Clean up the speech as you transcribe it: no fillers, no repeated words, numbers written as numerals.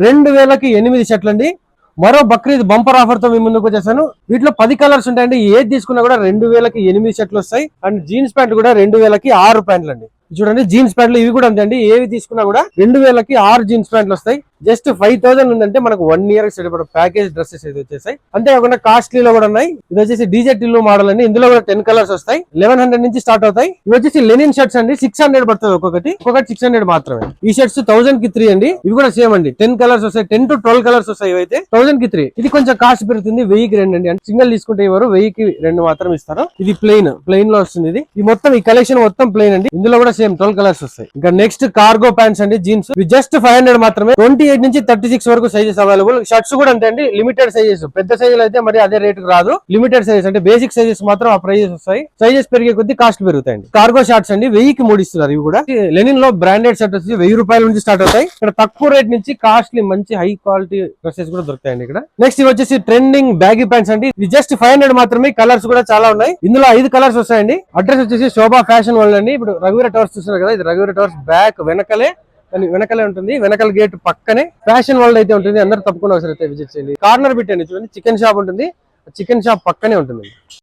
2000కి 8 షర్ట్లు అండి. మరో బక్రీద్ బంపర్ ఆఫర్ తో మీ ముందుకు వచ్చేసాను. వీటిలో 10 కలర్స్ ఉంటాయండి. ఏది తీసుకున్నా కూడా 2000కి 8 షర్ట్లు వస్తాయి. అండ్ జీన్స్ ప్యాంట్ కూడా 2000కి 6 ప్యాంట్లు అండి. చూడండి జీన్స్ ప్యాంట్లు ఇవి కూడా అంతే అండి. ఏవి తీసుకున్నా కూడా 2000కి 6 జీన్స్ ప్యాంట్లు వస్తాయి. జస్ట్ 5000 ఉందంటే మనకు 1 ఇయర్ సరిపడ ప్యాకేజ్ డ్రెస్సెస్ అయితే వచ్చేసాయి. అంతేకాకుండా కాస్ట్లీలో కూడా ఉన్నాయి. ఇది వచ్చేసి డీజే టిల్లు మోడల్ అండి. ఇందులో కూడా 10 కలర్స్ వస్తాయి. 1100 నుంచి స్టార్ట్ అవుతాయి. ఇవి వచ్చేసి లెనిన్ షర్ట్స్ అండి. 600 పడుతుంది ఒక్కొక్కటి 600 మాత్రమే. ఈ షర్ట్స్ 1000 కి 3 అండి. ఇవి కూడా సేమ్ అండి. 10 కలర్స్ వస్తాయి. 10 to 12 కలర్స్ వస్తాయి. ఇవైతే 1000 కి 3. ఇది కొంచెం కాస్ట్ పెరుగుతుంది. 1000కి 2 అండి. అంటే సింగిల్ తీసుకుంటే ఇవ్వరు, 1000కి 2 మాత్రం ఇస్తారు. ఇది ప్లెయిన్ లో వస్తుంది. ఇది ఈ మొత్తం ఈ కలెక్షన్ మొత్తం ప్లెయిన్ అండి. ఇందులో కూడా సేమ్ 12 కలర్స్ వస్తాయి. ఇంకా నెక్స్ట్ కార్గో ప్యాంట్స్ అండి. జీన్స్ ఇవి జస్ట్ 500 మాత్రమే. 28 నుంచి 36 వరకు సైజెస్ అవైలబుల్. షర్ట్స్ కూడా అంతే అండి. Limited sizes. పెద్ద సైజులు అయితే మరి అదే రేట్ రాదు. లిమిటెడ్ సైజెస్ అంటే బేసిక్ సైజెస్ మాత్రం ఆ ప్రైజెస్ వస్తాయి. సైజెస్ పెరిగే కొద్ది కాస్ట్ పెరుగుతాయండి. కార్గో షార్ట్స్ అండి 1000కి 3 ఇస్తున్నారు. ఇవి కూడా లెనిన్ లో బ్రాండెడ్ షర్ట్ వచ్చి 1000 రూపాయల నుంచి స్టార్ట్ అవుతాయి. ఇక్కడ తక్కువ రేట్ నుంచి కాస్ట్లీ మంచి హై క్వాలిటీ డ్రెస్సెస్ కూడా దొరుకుతాయండి ఇక్కడ. నెక్స్ట్ ఇవి వచ్చేసి ట్రెండింగ్ బ్యాగీ ప్యాంట్స్ అండి. ఇది జస్ట్ 500 మాత్రమే. కలర్స్ కూడా చాలా ఉన్నాయి. ఇందులో 5 కలర్స్ వస్తాయండి. అడ్రస్ వచ్చేసి శోభా ఫ్యాషన్ వరల్డ్ అండి. ఇప్పుడు రఘువీర టవర్స్ చూస్తున్నారు కదా, ఇది రఘువీర టవర్స్ బ్యాక్ వెనకలే ఉంటుంది. వెనకల గేట్ పక్కనే ఫ్యాషన్ వరల్డ్ అయితే ఉంటుంది. అందరూ తప్పకుండా ఒకసారి అయితే విజిట్ చేయండి. కార్నర్ బిట్ అండి చూడండి, చికెన్ షాప్ ఉంటుంది. చికెన్ షాప్ పక్కనే ఉంటుంది.